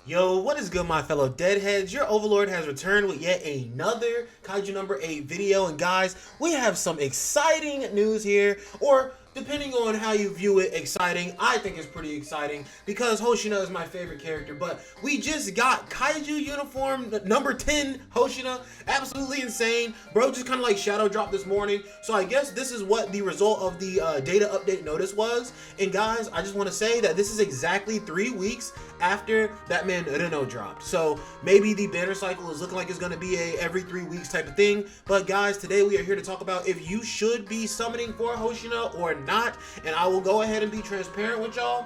Yo, what is good, my fellow deadheads? Your overlord has returned with yet another Kaiju number 8 video, and guys, we have some exciting news here, or depending on how you view it, exciting. I think it's pretty exciting because Hoshina is my favorite character, but we just got Kaiju uniform number 10 Hoshina. Absolutely insane. Bro just kind of like shadow dropped this morning, so I guess this is what the result of the data update notice was. And guys, I just want to say that this is exactly 3 weeks after that man Reno dropped, so maybe the banner cycle is looking like it's going to be a every 3 weeks type of thing. But guys, today we are here to talk about if you should be summoning for Hoshina or not, and I will go ahead and be transparent with y'all.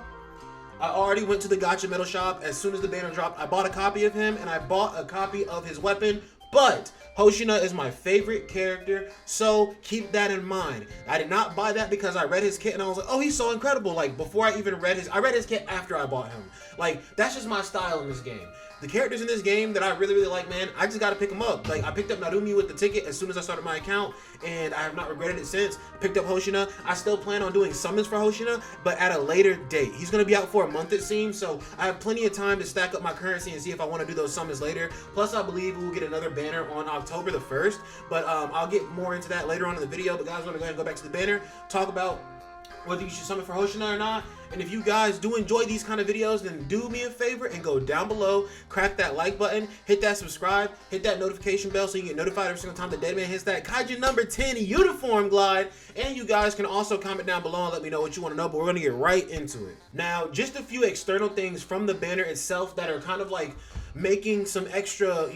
I already went to the Gacha Metal shop as soon as the banner dropped. I bought a copy of him and I bought a copy of his weapon, but Hoshina is my favorite character, so keep that in mind. I did not buy that because I read his kit and I was like, oh, he's so incredible. Like, before I even read his, I read his kit after I bought him. Like, that's just my style in this game. The characters in this game that I really like, man, I just gotta pick them up. Like, I picked up Narumi with the ticket as soon as I started my account, and I have not regretted it since. Picked up Hoshina. I still plan on doing summons for Hoshina, but at a later date. He's gonna be out for a month, it seems, so I have plenty of time to stack up my currency and see if I want to do those summons later. Plus, I believe we will get another banner on October the 1st, but I'll get more into that later on in the video. But guys, I'm gonna go ahead and go back to the banner, talk about whether you should summon for Hoshina or not. And if you guys do enjoy these kind of videos, then do me a favor and go down below, crack that like button, hit that subscribe, hit that notification bell so you get notified every single time the Deadman hits that Kaiju number 10 uniform glide. And you guys can also comment down below and let me know what you want to know, but we're going to get right into it. Now, just a few external things from the banner itself that are kind of like making some extra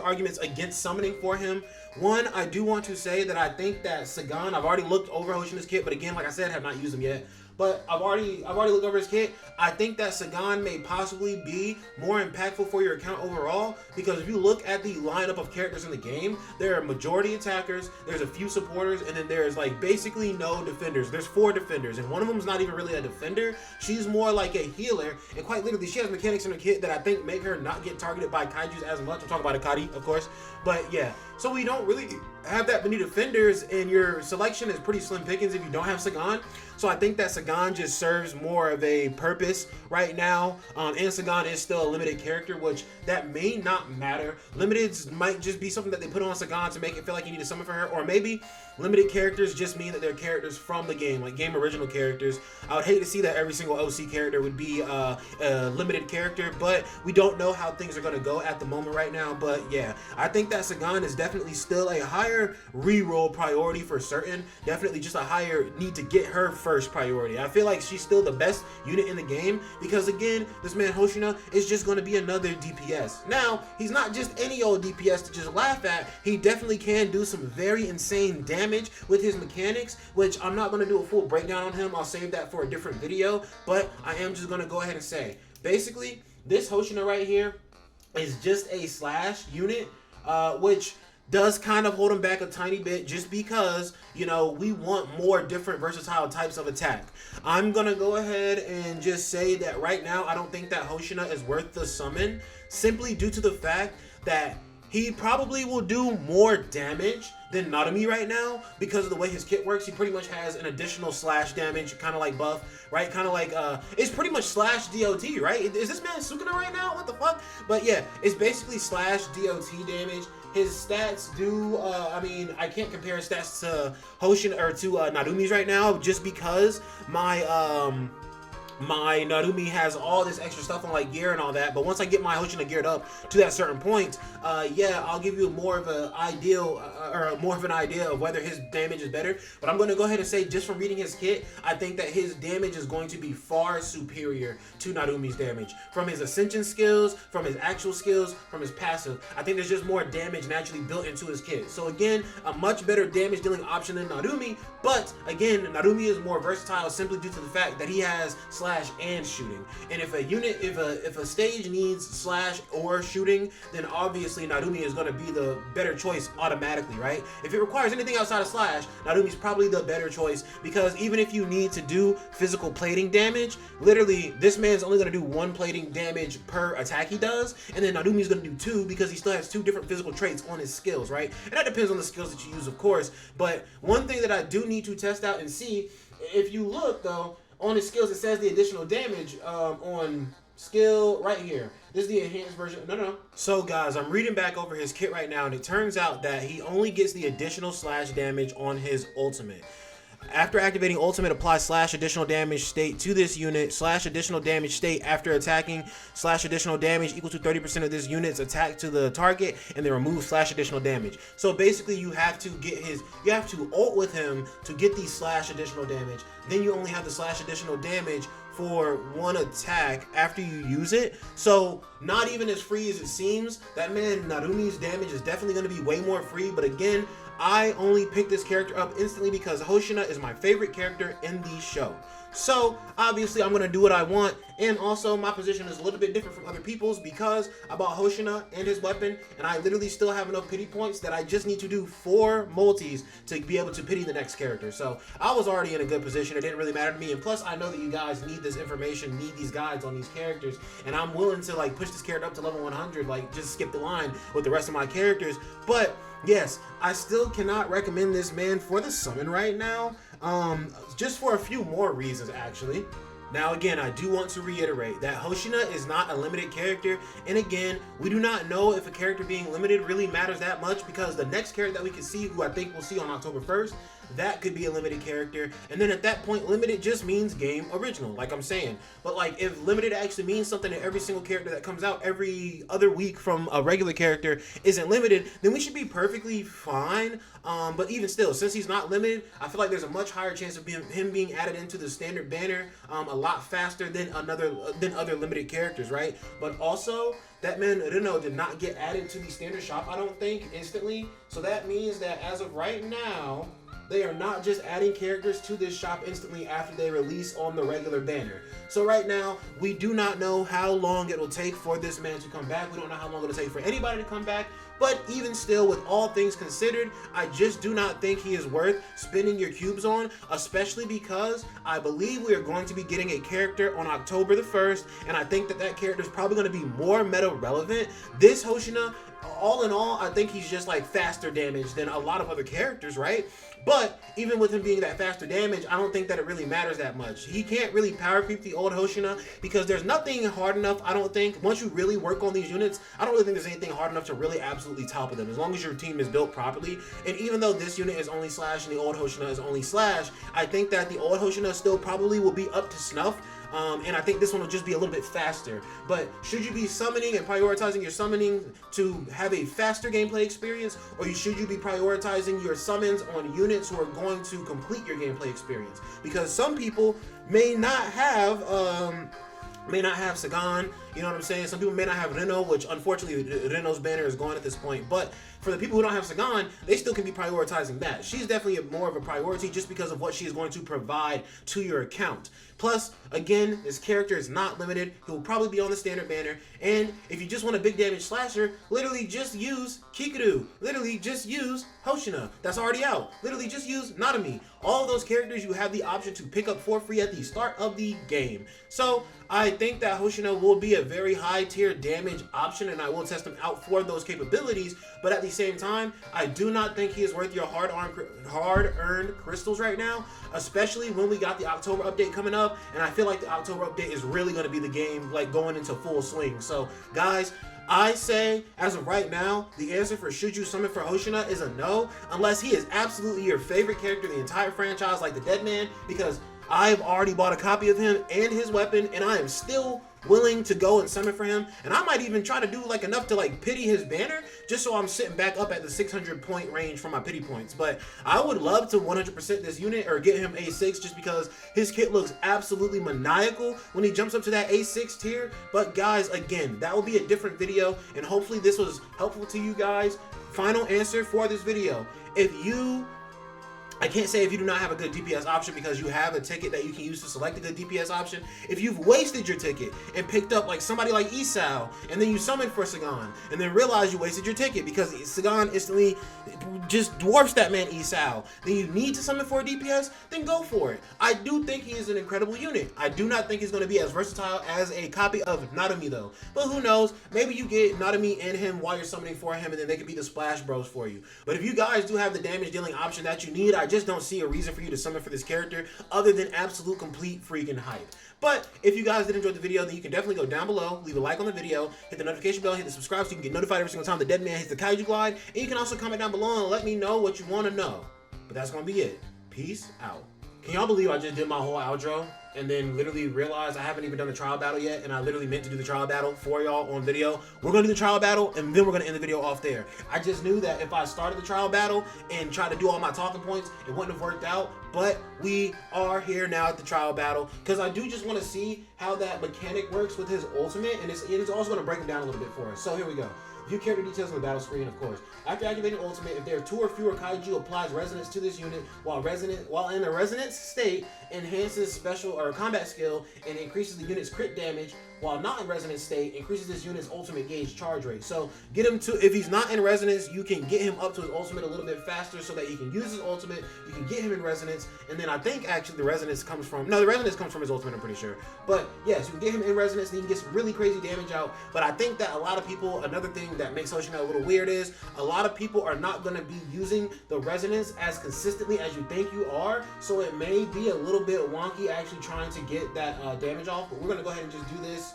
arguments against summoning for him. One, I do want to say that I think that Sagan, I've already looked over Hoshina's kit, but again, like I said, have not used them yet. But I've already looked over his kit. I think that Sagan may possibly be more impactful for your account overall, because if you look at the lineup of characters in the game, there are majority attackers, there's a few supporters, and then there's like basically no defenders. There's 4 defenders, and one of them is not even really a defender. She's more like a healer, and quite literally, she has mechanics in her kit that I think make her not get targeted by Kaijus as much. I'm talking about Akari, of course, but yeah. So we don't really have that many defenders, and your selection is pretty slim pickings if you don't have Sagan. So I think that Sagan just serves more of a purpose right now. And Sagan is still a limited character, which that may not matter. Limiteds might just be something that they put on Sagan to make it feel like you need to summon for her, or maybe limited characters just mean that they're characters from the game, like game original characters. I would hate to see that every single OC character would be a limited character, but we don't know how things are going to go at the moment right now. But yeah, I think that Sagan is definitely still a higher reroll priority for certain. Definitely just a higher need to get her first priority. I feel like she's still the best unit in the game because, again, this man Hoshina is just going to be another DPS. Now, he's not just any old DPS to just laugh at. He definitely can do some very insane damage with his mechanics, which I'm not going to do a full breakdown on him. I'll save that for a different video, but I am just going to go ahead and say, basically, this Hoshina right here is just a slash unit, which does kind of hold him back a tiny bit just because, you know, we want more different versatile types of attack. I'm gonna go ahead and just say that right now I don't think that Hoshina is worth the summon, simply due to the fact that he probably will do more damage than Narumi right now because of the way his kit works. He pretty much has an additional slash damage, kind of like buff, right? Kind of like, it's pretty much slash DOT, right? Is this man Sukuna right now? What the fuck? But yeah, it's basically slash DOT damage. His stats do, I mean, I can't compare his stats to Hoshina or to Narumi's right now just because my Narumi has all this extra stuff on like gear and all that, but once I get my Hoshina geared up to that certain point, yeah, I'll give you more of an idea of whether his damage is better. But I'm going to go ahead and say, just from reading his kit, I think that his damage is going to be far superior to Narumi's damage. From his ascension skills, from his actual skills, from his passive, I think there's just more damage naturally built into his kit. So again, a much better damage dealing option than Narumi, but again, Narumi is more versatile simply due to the fact that he has slash and shooting. And if a unit, if a stage needs slash or shooting, then obviously Narumi is going to be the better choice automatically, right? If it requires anything outside of slash, Narumi's probably the better choice, because even if you need to do physical plating damage, literally this man's only going to do 1 plating damage per attack he does, and then Narumi's going to do 2 because he still has 2 different physical traits on his skills, right? And that depends on the skills that you use, of course. But one thing that I do need to test out and see, if you look though on his skills, it says the additional damage on skill right here. This is the enhanced version. No. So guys, I'm reading back over his kit right now, and it turns out that he only gets the additional slash damage on his ultimate. After activating ultimate, apply slash additional damage state to this unit, slash additional damage state after attacking, slash additional damage equal to 30% of this unit's attack to the target, and then remove slash additional damage. So basically you have to ult with him to get the slash additional damage. Then you only have the slash additional damage for one attack after you use it. So not even as free as it seems. That man Narumi's damage is definitely going to be way more free, but again, I only picked this character up instantly because Hoshina is my favorite character in the show. So obviously I'm going to do what I want, and also my position is a little bit different from other people's because I bought Hoshina and his weapon, and I literally still have enough pity points that I just need to do 4 multis to be able to pity the next character. So I was already in a good position. It didn't really matter to me, and plus I know that you guys need this information, need these guides on these characters, and I'm willing to like push this character up to level 100, like just skip the line with the rest of my characters. But yes, I still cannot recommend this man for the summon right now. Just for a few more reasons actually. Now again, I do want to reiterate that Hoshina is not a limited character, and again, we do not know if a character being limited really matters that much because the next character that we can see, who I think we'll see on October 1st, that could be a limited character, and then at that point limited just means game original, like I'm saying. But like if limited actually means something to every single character that comes out every other week from a regular character isn't limited, then we should be perfectly fine. But even still, since he's not limited, I feel like there's a much higher chance of him being added into the standard banner a lot faster than other limited characters, right? But also, that man Reno did not get added to the standard shop, I don't think, instantly. So that means that as of right now, they are not just adding characters to this shop instantly after they release on the regular banner. So right now, we do not know how long it will take for this man to come back. We don't know how long it will take for anybody to come back. But even still, with all things considered, I just do not think he is worth spending your cubes on, especially because I believe we are going to be getting a character on October the 1st, and I think that character is probably going to be more meta relevant. This Hoshina, all in all, I think he's just like faster damage than a lot of other characters, right? But even with him being that faster damage, I don't think that it really matters that much. He can't really power creep the old Hoshina because there's nothing hard enough, I don't think. Once you really work on these units, I don't really think there's anything hard enough to really absolutely topple them, as long as your team is built properly. And even though this unit is only slash and the old Hoshina is only slash, I think that the old Hoshina still probably will be up to snuff. And I think this one will just be a little bit faster. But should you be summoning and prioritizing your summoning to have a faster gameplay experience, or should you be prioritizing your summons on units who are going to complete your gameplay experience? Because some people may not have Sagan, you know what I'm saying? Some people may not have Reno, which unfortunately Reno's banner is gone at this point. But for the people who don't have Sagan, they still can be prioritizing that. She's definitely more of a priority just because of what she is going to provide to your account. Plus, again, this character is not limited. He will probably be on the standard banner. And if you just want a big damage slasher, literally just use Kikuru. Literally just use Hoshina. That's already out. Literally just use Nanami. All of those characters you have the option to pick up for free at the start of the game. So I think that Hoshina will be a very high tier damage option, and I will test him out for those capabilities. But at the same time, I do not think he is worth your hard-earned crystals right now, especially when we got the October update coming up, and I feel like the October update is really going to be the game like going into full swing. So guys, I say, as of right now, the answer for should you summon for Hoshina is a no, unless he is absolutely your favorite character in the entire franchise, like the Deadman, because I've already bought a copy of him and his weapon, and I am still willing to go and summon for him, and I might even try to do like enough to like pity his banner just so I'm sitting back up at the 600 point range for my pity points. But I would love to 100% this unit or get him A6 just because his kit looks absolutely maniacal when he jumps up to that A6 tier. But guys, again, that will be a different video, and hopefully this was helpful to you guys. Final answer for this video: I can't say if you do not have a good DPS option because you have a ticket that you can use to select a good DPS option. If you've wasted your ticket and picked up like somebody like Isao, and then you summoned for Sagan, and then realize you wasted your ticket because Sagan instantly just dwarfs that man Isao, then you need to summon for a DPS, then go for it. I do think he is an incredible unit. I do not think he's going to be as versatile as a copy of Nanami though. But who knows? Maybe you get Nanami and him while you're summoning for him, and then they could be the Splash Bros for you. But if you guys do have the damage dealing option that you need, I just don't see a reason for you to summon for this character other than absolute complete freaking hype. But if you guys did enjoy the video, then you can definitely go down below, leave a like on the video, hit the notification bell, hit the subscribe so you can get notified every single time the dead man hits the Kaiju glide. And you can also comment down below and let me know what you want to know. But that's going to be it. Peace out. Can y'all believe I just did my whole outro and then literally realized I haven't even done the trial battle yet, and I literally meant to do the trial battle for y'all on video? We're going to do the trial battle, and then we're going to end the video off there. I just knew that if I started the trial battle and tried to do all my talking points, it wouldn't have worked out. But we are here now at the trial battle, because I do just want to see how that mechanic works with his ultimate, and it's also going to break him down a little bit for us. So here we go. View character details on the battle screen, of course. After activating ultimate, if there are 2 or fewer kaiju, applies resonance to this unit while in a resonance state, enhances special or combat skill and increases the unit's crit damage. While not in resonance state, increases this unit's ultimate gauge charge rate. So get him to, if he's not in resonance, you can get him up to his ultimate a little bit faster so that he can use his ultimate. You can get him in resonance, and then I think actually the resonance comes from, no, the resonance comes from his ultimate, I'm pretty sure. But yes, you can get him in resonance and you can get some really crazy damage out. But I think that a lot of people, another thing that makes Hoshina a little weird is a lot of people are not going to be using the resonance as consistently as you think you are. So it may be a little bit wonky actually trying to get that damage off. But we're going to go ahead and just do this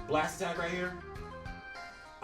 blast attack right here.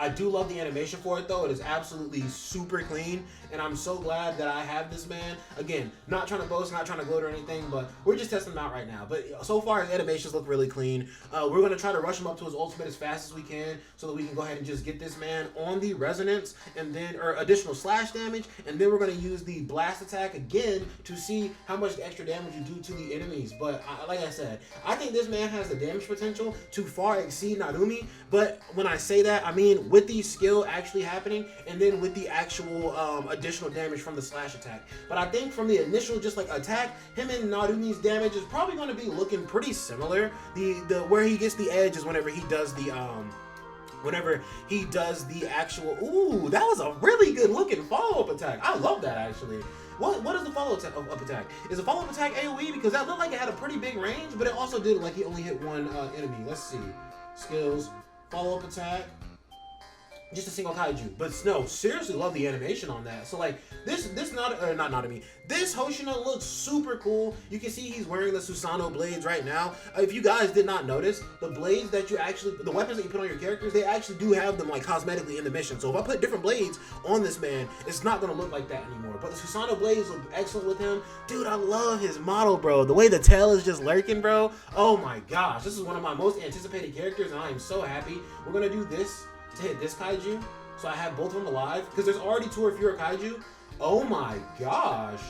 I do love the animation for it though. It is absolutely super clean, and I'm so glad that I have this man. Again, not trying to boast, not trying to gloat or anything, but we're just testing him out right now. But so far his animations look really clean. We're going to try to rush him up to his ultimate as fast as we can so that we can go ahead and just get this man on the resonance and then, or additional slash damage, and then we're going to use the blast attack again to see how much extra damage you do to the enemies. But like I said, I think this man has the damage potential to far exceed Narumi. But when I say that, I mean with the skill actually happening, and then with the actual additional damage from the slash attack. But I think from the initial just like attack, him and Narumi's damage is probably going to be looking pretty similar. The where he gets the edge is whenever he does the actual, ooh, that was a really good looking follow-up attack. I love that actually. What is the follow-up attack? Is the follow-up attack AoE? Because that looked like it had a pretty big range, but it also did like he only hit one enemy. Let's see. Skills, follow-up attack. Just a single kaiju, but no, seriously love the animation on that. So like this Hoshina looks super cool. You can see he's wearing the Susanoo blades right now. If you guys did not notice, the blades that you actually, the weapons that you put on your characters, they actually do have them like cosmetically in the mission. So if I put different blades on this man, it's not gonna look like that anymore. But the Susanoo blades look excellent with him. Dude, I love his model, bro. The way the tail is just lurking, bro. Oh my gosh, this is one of my most anticipated characters, and I am so happy. We're gonna do this to hit this kaiju, so I have both of them alive, because there's already 2 or fewer kaiju. Oh my gosh,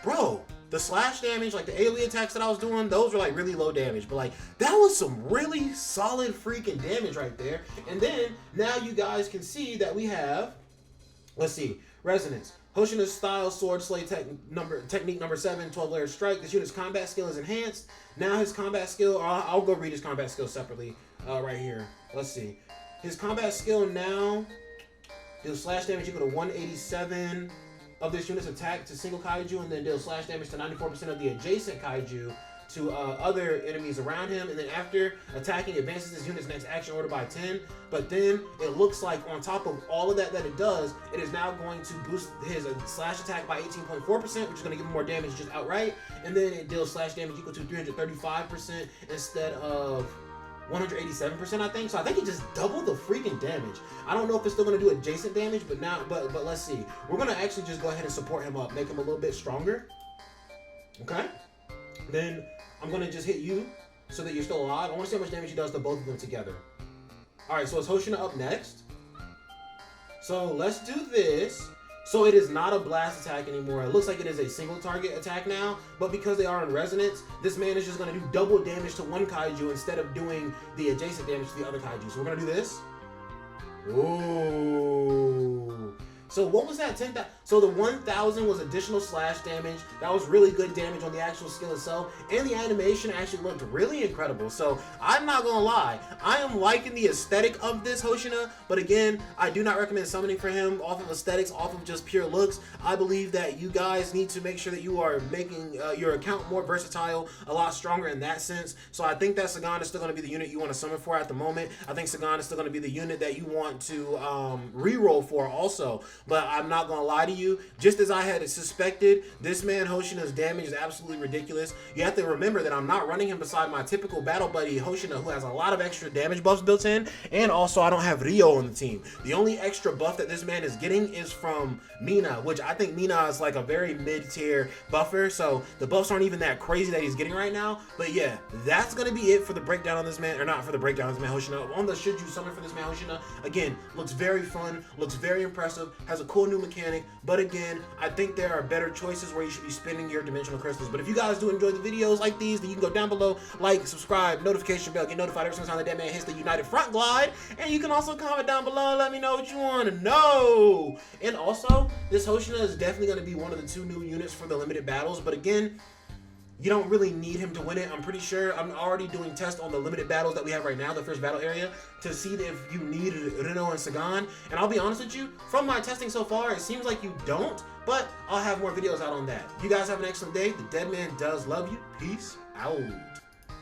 bro, the slash damage, like the AoE attacks that I was doing, those were like really low damage, but like that was some really solid freaking damage right there. And then now you guys can see that we have, let's see, resonance. Hoshina's style sword slay technique number 7, 12-layer strike. This unit's combat skill is enhanced. Now his combat skill, I'll go read his combat skill separately right here. Let's see. His combat skill now deals slash damage equal to 187 of this unit's attack to single kaiju, and then deals slash damage to 94% of the adjacent kaiju to other enemies around him. And then after attacking, advances this unit's next action order by 10. But then it looks like on top of all of that it does, it is now going to boost his slash attack by 18.4%, which is going to give him more damage just outright. And then it deals slash damage equal to 335% instead of 187%, I think. So I think he just doubled the freaking damage. I don't know if it's still going to do adjacent damage, but let's see. We're going to actually just go ahead and support him up, make him a little bit stronger. Okay. Then I'm going to just hit you so that you're still alive. I want to see how much damage he does to both of them together. Alright, so it's Hoshina up next. So let's do this. So it is not a blast attack anymore. It looks like it is a single target attack now. But because they are in resonance, this man is just going to do double damage to one kaiju instead of doing the adjacent damage to the other kaiju. So we're going to do this. Ooh. So what was that? 10,000. So the 1,000 was additional slash damage. That was really good damage on the actual skill itself. And the animation actually looked really incredible. So I'm not going to lie. I am liking the aesthetic of this Hoshina. But again, I do not recommend summoning for him off of aesthetics, off of just pure looks. I believe that you guys need to make sure that you are making your account more versatile, a lot stronger in that sense. So I think that Sagan is still going to be the unit you want to summon for at the moment. I think Sagan is still going to be the unit that you want to reroll for also. but I'm not gonna lie to you, just as I had suspected, this man Hoshina's damage is absolutely ridiculous. You have to remember that I'm not running him beside my typical battle buddy Hoshina, who has a lot of extra damage buffs built in, and also I don't have Ryo on the team. The only extra buff that this man is getting is from Mina, which I think Mina is like a very mid-tier buffer, so the buffs aren't even that crazy that he's getting right now. But yeah, that's gonna be it for the breakdown on this man, or not for the breakdown on this man Hoshina. On the should you summon for this man Hoshina, again, looks very fun, looks very impressive, has a cool new mechanic, but again, I think there are better choices where you should be spending your dimensional crystals. But if you guys do enjoy the videos like these, then you can go down below, like, subscribe, notification bell, get notified every single time that man hits the United Front glide, and you can also comment down below and let me know what you want to know. And also, this Hoshina is definitely going to be one of the 2 new units for the limited battles, but again, you don't really need him to win it. I'm pretty sure I'm already doing tests on the limited battles that we have right now, the first battle area, to see if you need Reno and Sagan. And I'll be honest with you, from my testing so far, it seems like you don't, but I'll have more videos out on that. You guys have an excellent day. The Dead Man does love you. Peace out.